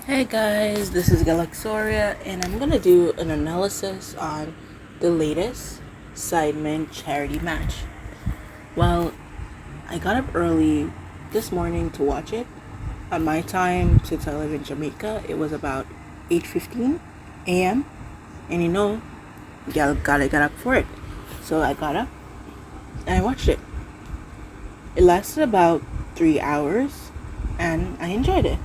Hey guys, this is Galaxoria and I'm gonna do an analysis on the latest Sideman charity match. Well, I got up early this morning to watch it. At my time, since I live in Jamaica, it was about 8:15 a.m. And gotta get up for it. So I got up and I watched it. It lasted about 3 hours and I enjoyed it.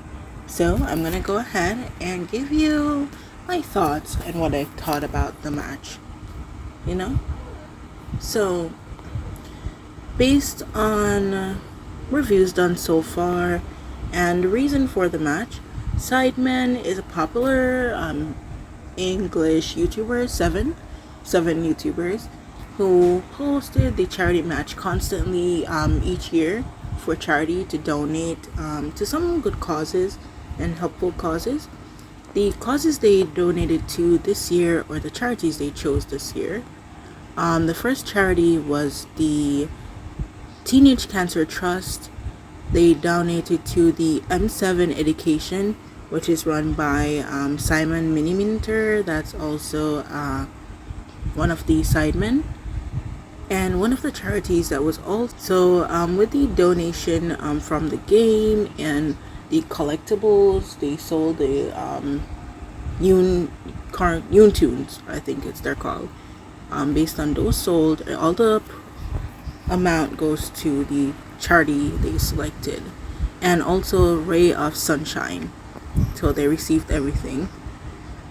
So I'm gonna go ahead and give you my thoughts and what I thought about the match. So based on reviews done so far and the reason for the match, Sideman is a popular English YouTuber, seven YouTubers who hosted the charity match constantly each year for charity to donate to some good causes and helpful causes. The causes they donated to this year, or the charities they chose this year, the first charity was the Teenage Cancer Trust. They donated to the M7 Education, which is run by Simon Miniminter. That's also one of the Sidemen. And one of the charities that was also with the donation from the game and the collectibles, they sold the Yoon tunes, I think they're called. Based on those sold, all the amount goes to the charity they selected, and also Ray of Sunshine. So they received everything.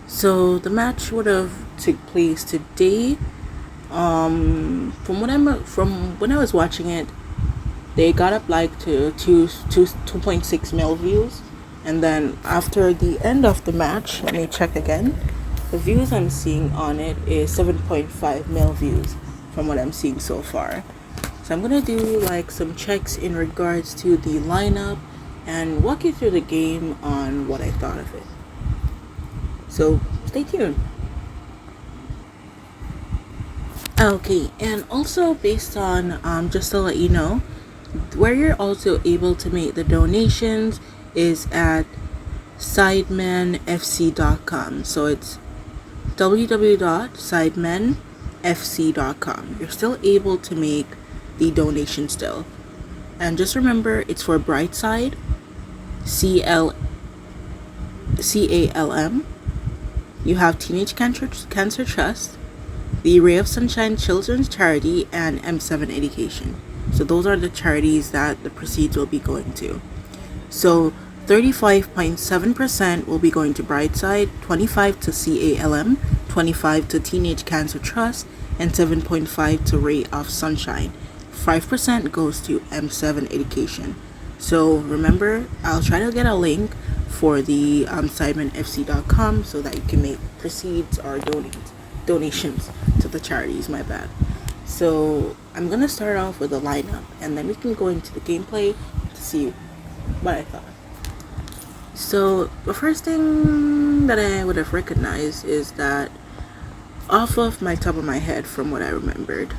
So the match would have took place today. From when I was watching it, they got up like to 2.6 mil views, and then after the end of the match, let me check again. The views I'm seeing on it is 7.5 mil views from what I'm seeing so far. So I'm gonna do like some checks in regards to the lineup and walk you through the game on what I thought of it. So stay tuned. Okay, and also based on just to let you know, where you're also able to make the donations is at sidemanfc.com. So it's www.sidemanfc.com. You're still able to make the donation still. And just remember, it's for Brightside, CALM. You have Teenage Cancer Trust, the Ray of Sunshine Children's Charity, and M7 Education. So those are the charities that the proceeds will be going to. So 35.7% will be going to Brightside, 25 to CALM, 25 to Teenage Cancer Trust, and 7.5 to Ray of Sunshine. 5% goes to M7 Education. So remember, I'll try to get a link for the sidemanfc.com so that you can make proceeds or donations to the charities. My bad. So I'm gonna start off with the lineup, and then we can go into the gameplay to see what I thought. So the first thing that I would have recognized is that, off of my top of my head from what I remembered,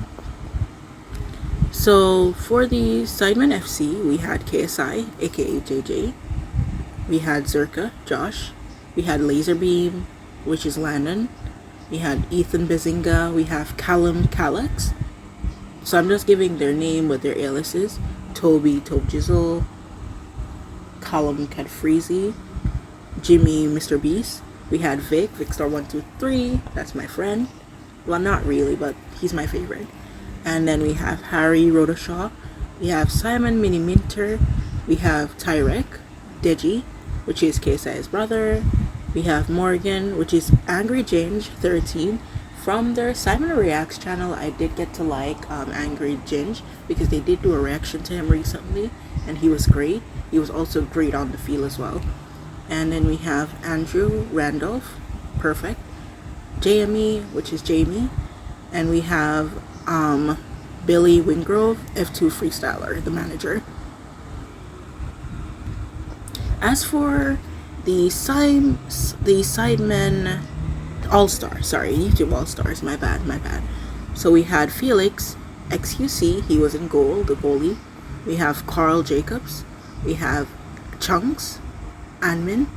so for the Sideman FC, we had KSI, aka JJ, we had Zerka, Josh, we had Laserbeam, which is Landon, we had Ethan Bazinga, we have Callum Calex. So I'm just giving their name with their aliases. Toby Tobjizzle, Callum Cadfreezy, Jimmy Mr. Beast. We had Vic, Vicstar123, that's my friend. Well, not really, but he's my favorite. And then we have Harry Rodashaw. We have Simon Miniminter. We have Tyrek, Deji, which is KSI's brother. We have Morgan, which is Angry Ginge 13. From their Simon Reacts channel, I did get to like Angry Ginge because they did do a reaction to him recently, and he was great. He was also great on the field as well. And then we have Andrew Randolph, perfect. JME, which is Jamie. And we have Billy Wingrove, F2 Freestyler, the manager. As for the Sidemen All-Star, sorry, YouTube All-Stars, my bad. So we had Felix, XQC, he was in goal, the goalie. We have Carl Jacobs, we have Chunks, Anmin,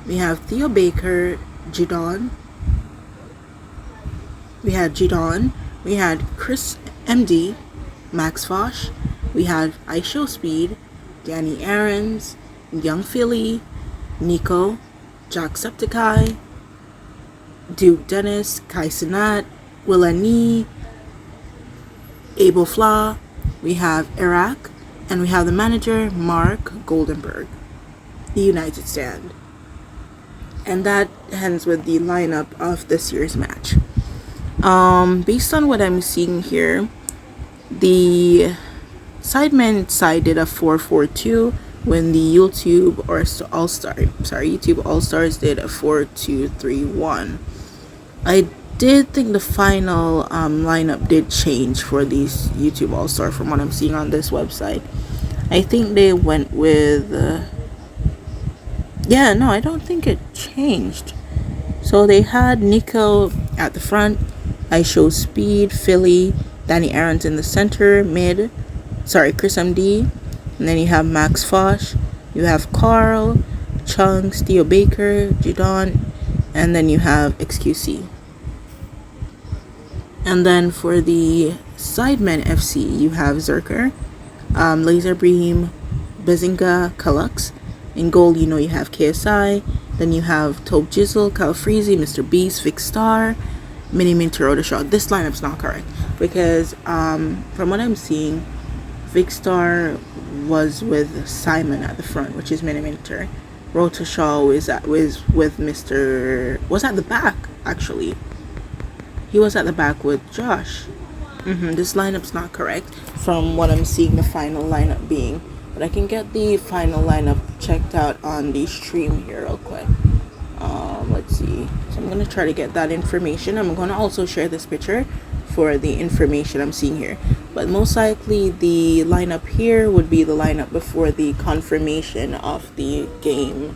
We have 괱ᴜભાᴱᴀᴜ. We had ģeeDawn. We had Chris MD, Max Fosh. We had ⴚᴚᴚ, Danny Aarons, Young Philly, Nico, Jacksepticeye, Duke Dennis, Kai Cenat, Willani, Abel Flaw. We have Iraq, and we have the manager, Mark Goldenberg, the United Stand. And that ends with the lineup of this year's match. Based on what I'm seeing here, the Sideman side did a 4-4-2 when the YouTube All-Stars did a 4-2-3-1. I did think the final lineup did change for these YouTube All-Star from what I'm seeing on this website. I think they went with I don't think it changed. So they had Nico at the front, ⴚᴚᴚ, Philly, Danny Aarons in the center, Chris MD, and then you have Max Fosh, you have Carl, Chunks, ⴚᴚભાᴱ, ģeeDawn, and then you have XQC. And then for the Sideman FC, you have Zerker, Laserbeam, Bazinga, Kalux. In goal, you have KSI. Then you have Tobe Jizzle, Kyle Freezy, Mr. Beast, Vic Star, Mini Minter, Odashot. This lineup's not correct because from what I'm seeing, Vic Star was with Simon at the front, which is Mini Minter. Rotoshaw was at the back actually. He was at the back with Josh. This lineup's not correct from what I'm seeing the final lineup being. But I can get the final lineup checked out on the stream here real quick. Let's see. So I'm going to try to get that information. I'm going to also share this picture for the information I'm seeing here. But most likely the lineup here would be the lineup before the confirmation of the game.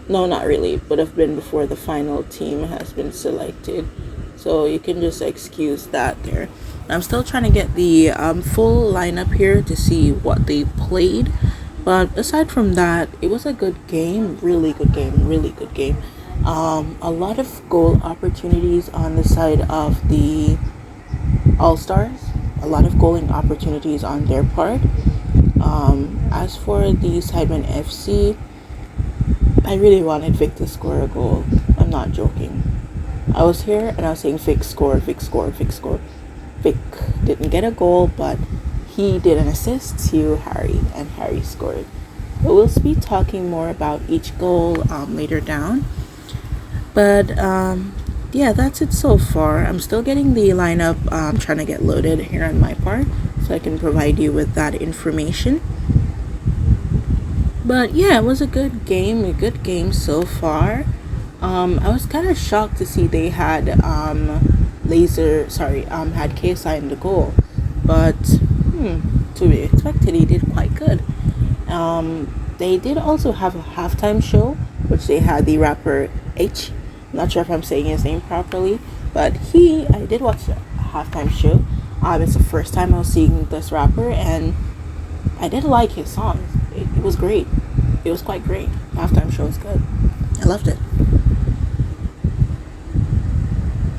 No, not really. Would have been before the final team has been selected. So you can just excuse that there. I'm still trying to get the full lineup here to see what they played. But aside from that, it was a good game. Really good game. A lot of goal opportunities on the side of the All-Stars. A lot of goaling opportunities on their part. As for the Sideman FC, I really wanted Vic to score a goal. I'm not joking. I was here and I was saying Vic score. Vic didn't get a goal, but he did an assist to Harry, and Harry scored. But we'll be talking more about each goal later down. But that's it so far. I'm still getting the lineup. I'm trying to get loaded here on my part so I can provide you with that information. But yeah, it was a good game so far. I was kind of shocked to see they had had KSI in the goal, but to be expected, he did quite good. They did also have a halftime show, which they had the rapper H. Not sure if I'm saying his name properly, but I did watch the halftime show. It's the first time I was seeing this rapper, and I did like his songs. It was great. It was quite great. Halftime show was good. I loved it.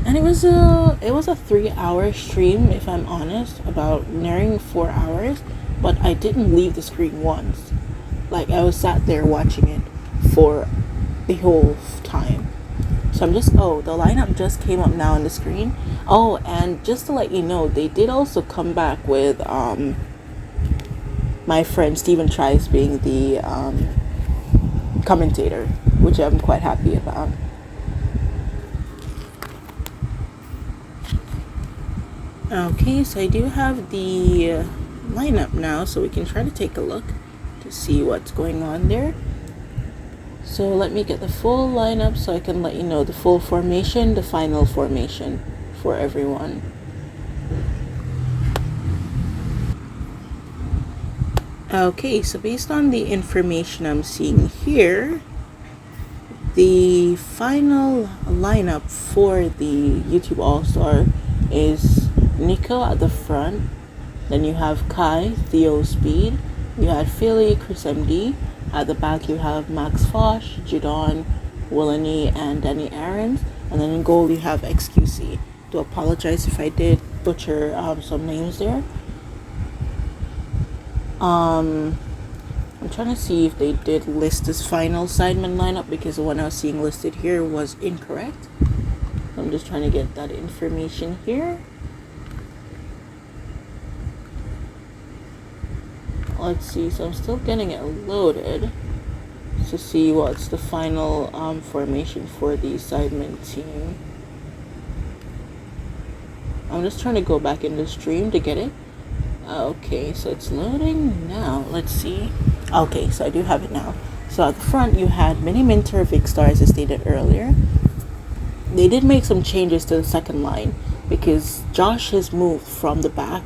And it was a 3-hour stream, if I'm honest, about nearing 4 hours, but I didn't leave the screen once. Like, I was sat there watching it for the whole time. So the lineup just came up now on the screen. Oh, and just to let you know, they did also come back with my friend Steven Trice being the commentator, which I'm quite happy about. Okay, so I do have the lineup now, so we can try to take a look to see what's going on there. So let me get the full lineup so I can let you know the full formation, the final formation for everyone. Okay, so based on the information I'm seeing here, the final lineup for the YouTube All-Star is Nico at the front, then you have Kai, ⴚᴚ, you had Philly, Chris MD, at the back you have Max Fosh, ģeeDawn, Willany and Danny Aarons. And then in goal you have XQC. Do apologize if I did butcher some names there. I'm trying to see if they did list this final Sideman lineup, because the one I was seeing listed here was incorrect. I'm just trying to get that information here. Let's see, so I'm still getting it loaded to see what's the final formation for the Sideman team. I'm just trying to go back in the stream to get it. Okay, so it's loading now. Let's see. Okay, so I do have it now. So at the front you had Mini Minter, Vikkstar, as I stated earlier. They did make some changes to the second line because Josh has moved from the back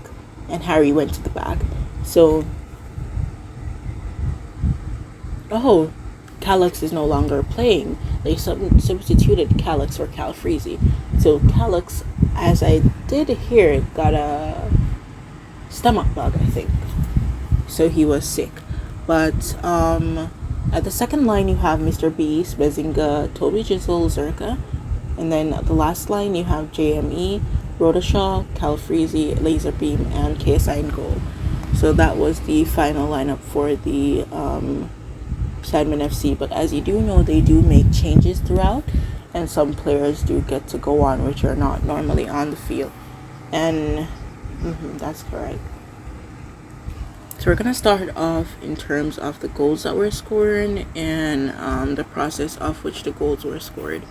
and Harry went to the back. So Calyx is no longer playing. They substituted Calyx for Calfreezy. So Calyx, as I did hear, got a stomach bug, I think. So he was sick. But at the second line you have Mr. Beast, Bazinga, Toby Jizzle, Zerka. And then at the last line you have JME, Rodashaw, Calfreezy, Laserbeam, and KSI in goal. So that was the final lineup for the Sideman FC. But as you do know, they do make changes throughout, and some players do get to go on which are not normally on the field. And that's correct. So we're gonna start off in terms of the goals that were scored and the process of which the goals were scored.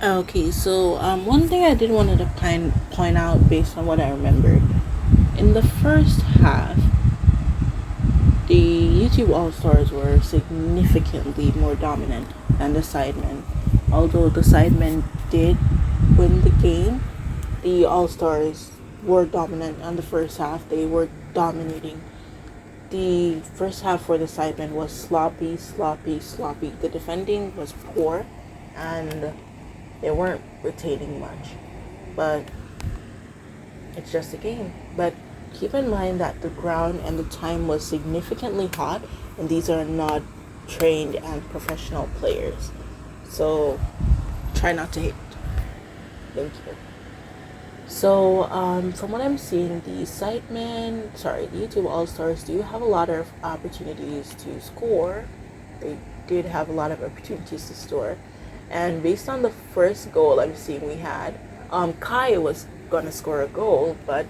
Okay, so one thing I did want to point out based on what I remembered. In the first half, the YouTube All-Stars were significantly more dominant than the Sidemen. Although the Sidemen did win the game, the All-Stars were dominant on the first half. They were dominating. The first half for the Sidemen was sloppy. The defending was poor, and they weren't retaining much. But it's just a game. But keep in mind that the ground and the time was significantly hot, and these are not trained and professional players. So try not to hate. Thank you. So from what I'm seeing, the YouTube All-Stars do have a lot of opportunities to score. They did have a lot of opportunities to score. And based on the first goal I'm seeing we had, Kai was going to score a goal, but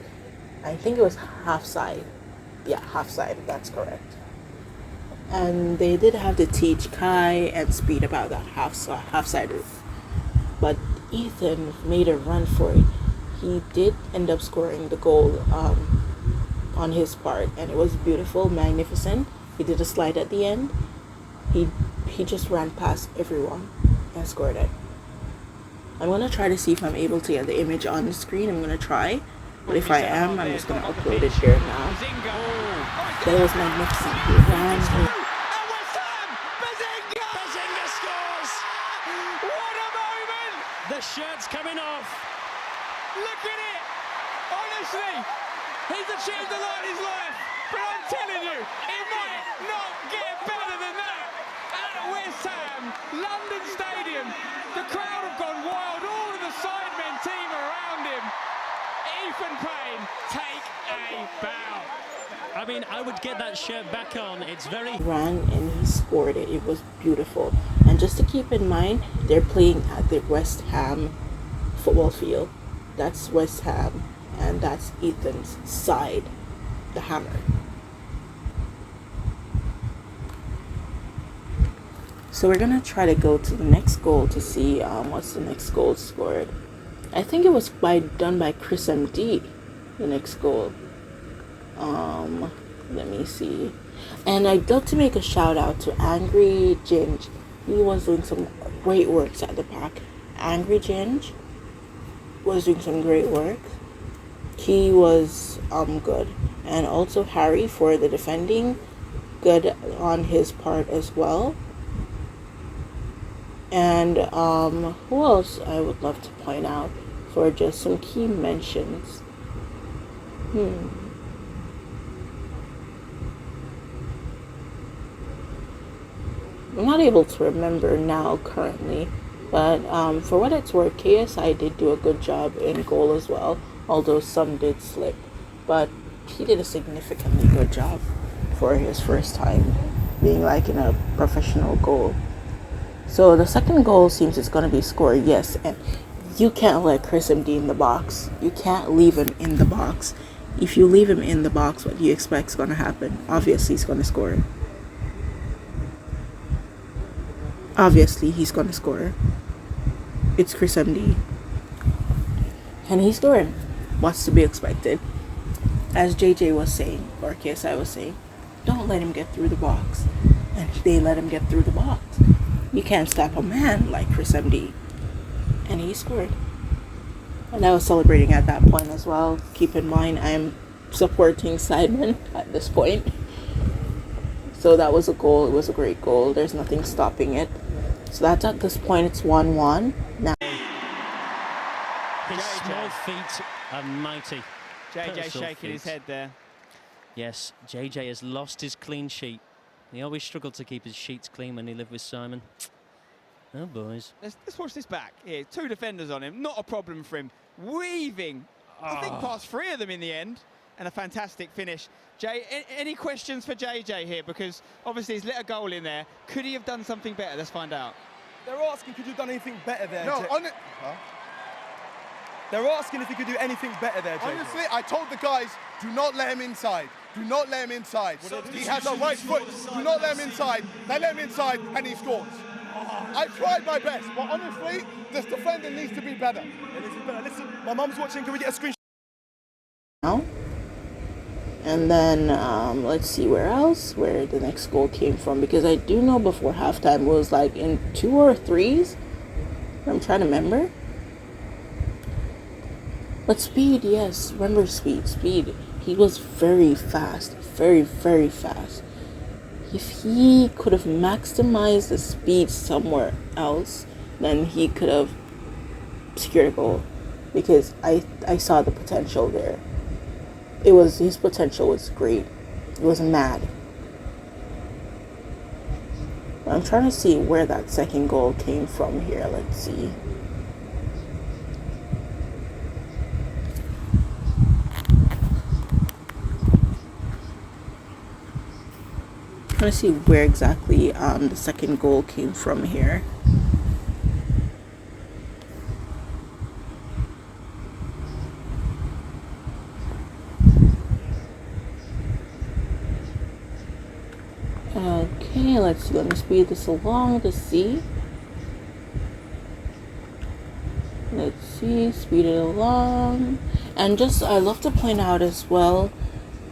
I think it was half side. Yeah, half side, that's correct. And they did have to teach Kai and Speed about that half side route. But Ethan made a run for it. He did end up scoring the goal on his part, and it was beautiful, magnificent. He did a slide at the end. He just ran past everyone and scored it. I'm going to try to see if I'm able to get the image on the screen. I'm going to try. But if I am, I'm just going to upload it here now. That was magnificent. He ran. Bazinga scores! What a moment! The shirt's coming off. Look at it! Honestly, he's achieved a lot in his life. But I'm telling you, it might not get better than that. At West Ham, London Stadium, the crowd have gone wild. All of the Sidemen team around him. Ethan Payne, take a bow. I mean, I would get that shirt back on. It's very... Ran and he scored it. It was beautiful. And just to keep in mind, they're playing at the West Ham football field. That's West Ham, and that's Ethan's side, the Hammer. So we're gonna try to go to the next goal to see what's the next goal scored. I think it was done by Chris MD, the next goal. Let me see. And I'd love to make a shout out to Angry Ginge. He was doing some great works at the back. Angry Ginge was doing some great work. He was good. And also Harry for the defending, good on his part as well. And who else I would love to point out for just some key mentions? I'm not able to remember now currently, but for what it's worth, KSI did do a good job in goal as well, although some did slip, but he did a significantly good job for his first time being like in a professional goal. So the second goal seems it's going to be scored, yes, and you can't let Chris MD in the box. You can't leave him in the box. If you leave him in the box, what do you expect is going to happen? Obviously, he's going to score. Obviously, he's going to score. It's Chris MD. And he's scoring. What's to be expected? As JJ was saying, or KSI was saying, don't let him get through the box. And they let him get through the box. You can't stop a man like Chris MD. And he scored. And I was celebrating at that point as well. Keep in mind, I'm supporting Sideman at this point. So that was a goal. It was a great goal. There's nothing stopping it. So that's at this point, it's 1-1. Now, his small feet are mighty. JJ shaking his head there. Yes, JJ has lost his clean sheet. He always struggled to keep his sheets clean when he lived with Simon. Oh, boys. Let's watch this back. Here, 2 defenders on him. Not a problem for him. Weaving, I think, past 3 of them in the end. And a fantastic finish. Jay, any questions for JJ here? Because obviously he's let a goal in there. Could he have done something better? Let's find out. They're asking, could you have done anything better there? No, They're asking if he could do anything better there, JJ. honestly, I told the guys, do not let him inside. Do not let him inside. He has a right foot. Do not let him inside. They let him inside and he scores. I tried my best, but honestly, this defender needs to be better. Listen, my mum's watching. Can we get a screenshot? now. And then let's see where the next goal came from, because I do know before halftime it was like in 2 or 3s. I'm trying to remember. But Speed, yes, remember Speed. He was very fast, very, very fast. If he could have maximized the speed somewhere else, then he could have secured a goal, because I saw the potential there. His potential was great. It was mad. I'm trying to see where that second goal came from here. Let's see. Trying to see where exactly the second goal came from here. Okay, let's see. Let me speed this along to see. Let's see, speed it along. And just, I love to point out as well,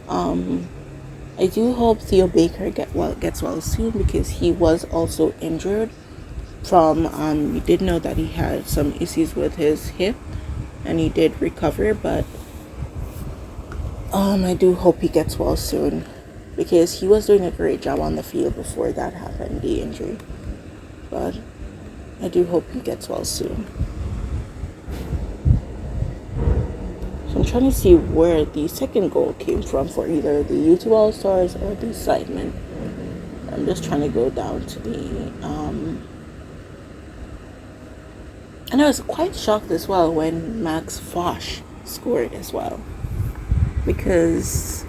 I do hope 괱ᴜ gets well soon, because he was also injured from, we did know that he had some issues with his hip, and he did recover, but I do hope he gets well soon, because he was doing a great job on the field before that happened, the injury. But I do hope he gets well soon. So I'm trying to see where the second goal came from for either the YouTube All-Stars or the Sideman. I'm just trying to go down to the and I was quite shocked as well when Max Foch scored as well, because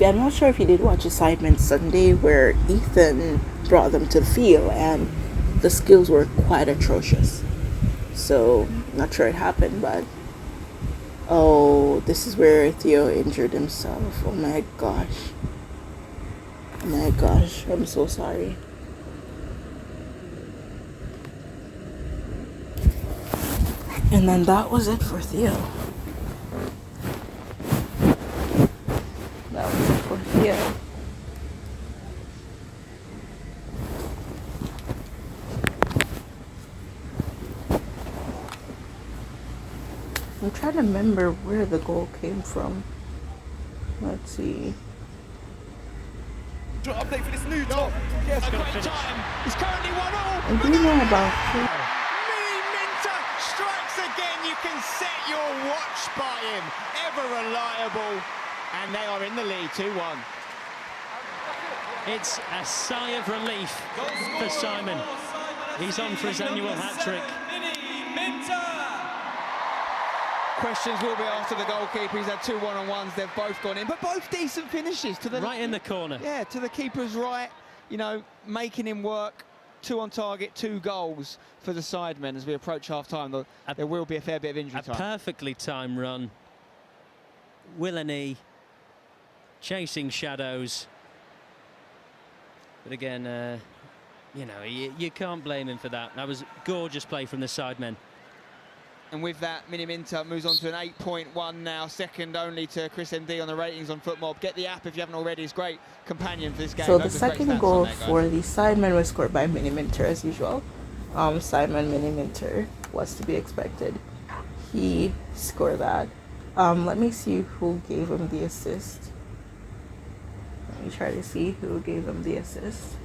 I'm not sure if you did watch a Sideman Sunday where Ethan brought them to the field and the skills were quite atrocious. So not sure it happened, but oh, this is where Theo injured himself. Oh my gosh. Oh my gosh, I'm so sorry. And then that was it for Theo. That was it for Theo. I'm trying to remember where the goal came from. Let's see. Update for this new top. Yes, A great time. It's currently 1-all. I do know about Minter strikes again. You can set your watch by him. Ever reliable. And they are in the lead, 2-1. It's a sigh of relief for Sideman. He's on for his annual hat-trick. Questions will be asked of the goalkeeper. He's had 2 one-on-ones. They've both gone in, but both decent finishes to the right in the corner. Yeah, to the keeper's right. You know, making him work. 2 on target, 2 goals for the Sidemen as we approach half-time. There will be a fair bit of injury time. A perfectly timed run. 괜ᴜ chasing shadows. But again, you know, you can't blame him for that. That was gorgeous play from the Sidemen. And with that, Miniminter moves on to an 8.1 now, second only to Chris MD on the ratings on FootMob. Get the app if you haven't already. It's great companion for this game. So the second goal for the Sidemen was scored by Miniminter as usual. Sideman Miniminter was to be expected. He scored that. Let me see who gave him the assist. Let me try to see who gave him the assist.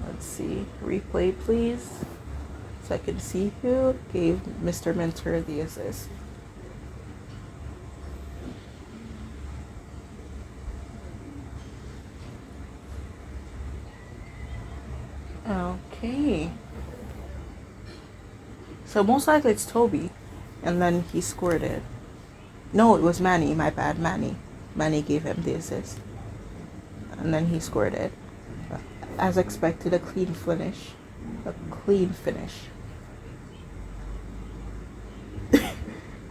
Let's see. Replay, please. So I can see who gave Mr. Minter the assist. Okay. So most likely it's Toby. And then he scored it. No, it was Manny. My bad. Manny. Manny gave him the assist. And then he scored it. As expected, a clean finish. A clean finish.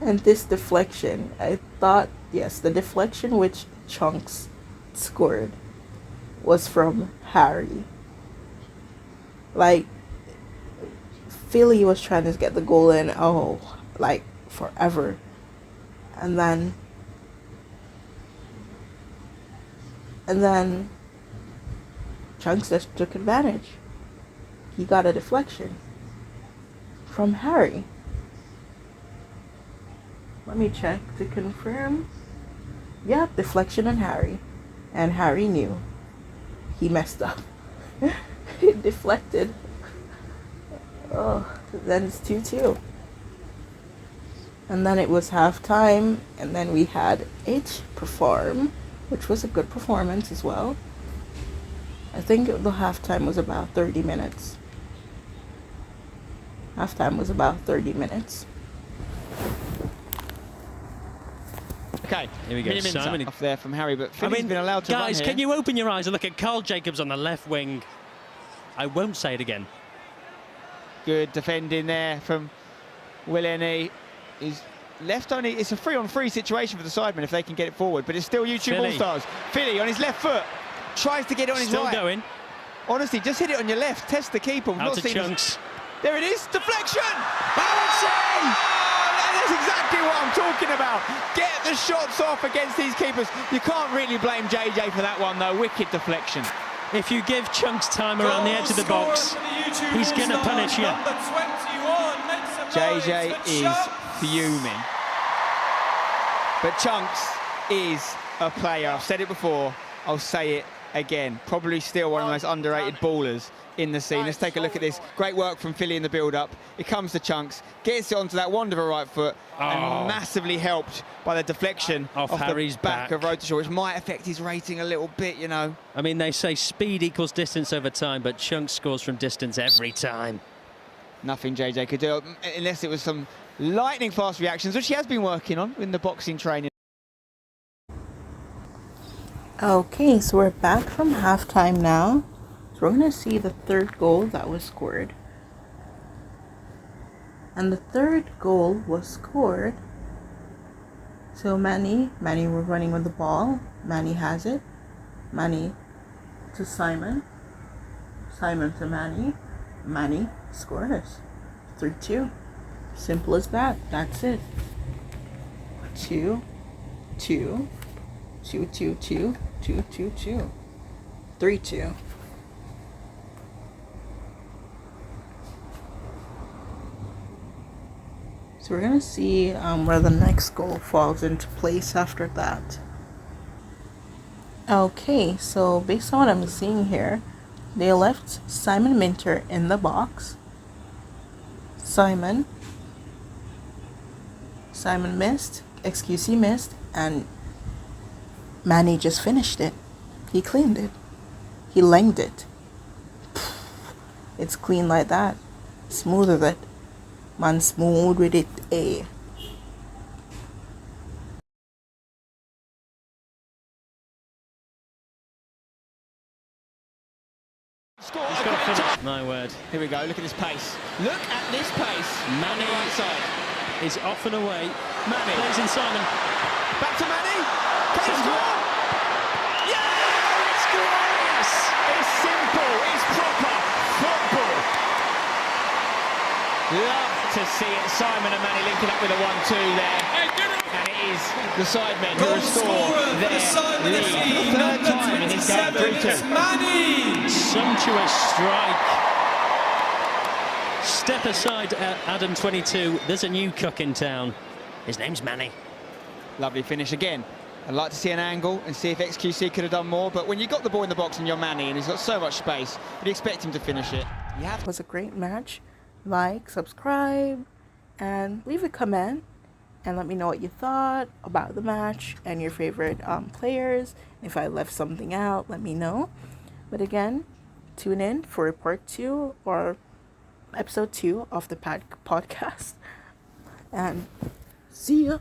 And this deflection, I thought, yes, the deflection which Chunks scored was from Harry. Like, Philly was trying to get the goal in, like, forever. And then Chunks just took advantage. He got a deflection from Harry. Let me check to confirm. Yeah, deflection on Harry. And Harry knew. He messed up. He deflected. Oh, then it's 2-2. And then it was halftime. And then we had H perform, which was a good performance as well. I think the halftime was about 30 minutes. Halftime was about 30 minutes. Okay, here we go. Simon off there from Harry, but Philly's been allowed to guys, run here. can you open your eyes and look at Carl Jacobs on the left wing? I won't say it again. Good defending there from 괜ᴜ. He's left only. It's a 3-on-3 situation for the Sidemen if they can get it forward, but it's still YouTube All-Stars. Philly on his left foot tries to get it on his right. Still going. Honestly, just hit it on your left. Test the keeper. Out to Chunks. There it is. Deflection. That's exactly what I'm talking about. Get the shots off against these keepers. You can't really blame JJ for that one, though. Wicked deflection. If you give Chunks time around the edge of the box, he's going to punish you. JJ is fuming. But Chunks is a player. I've said it before. I'll say it again. Probably still one of the most underrated ballers in the scene. Let's take a look at this. Great work from Philly in the build-up. It comes to Chunks, gets it onto that wonderful right foot, and massively helped by the deflection off Harry's the back of ⴚᴜ=ō, which might affect his rating a little bit, you know. I mean, they say speed equals distance over time, but Chunks scores from distance every time. Nothing JJ could do, unless it was some lightning-fast reactions, which he has been working on in the boxing training. Okay, so we're back from halftime now. So we're going to see the third goal that was scored. And the third goal was scored. So Manny were running with the ball. Manny has it. Manny to Simon. Simon to Manny. Manny scores. 3-2. Simple as that. That's it. 2-2. 2-2-2. 2-2-2. 3-2. So we're going to see where the next goal falls into place after that. Okay, so based on what I'm seeing here, they left Simon Minter in the box. Simon missed, XQC missed, and Manny just finished it. He cleaned it. He lengthed it. It's clean like that. Smooth with it. Man smooth with it, eh? Score He's a got to great finish. time. My word. Here we go, look at this pace. Look at this pace. Manny Right side. is off and away. Manny. Plays in Simon. Back to Manny. Can he Sends score? Yeah! It's glorious! It's simple. It's proper football. Love to see it. Simon and Manny linking up with a 1-2 there. And it is the Sidemen who restore their lead for the third time in this game. 3-2. Sumptuous strike. Step aside, Adam 22. There's a new cook in town. His name's Manny. Lovely finish again. I'd like to see an angle and see if XQC could have done more, but when you got the ball in the box and you're Manny and he's got so much space, you'd expect him to finish it. It was a great match. Like, subscribe, and leave a comment, and let me know what you thought about the match and your favorite players. If I left something out, let me know. But again, tune in for part 2 or episode 2 of the podcast. And see ya.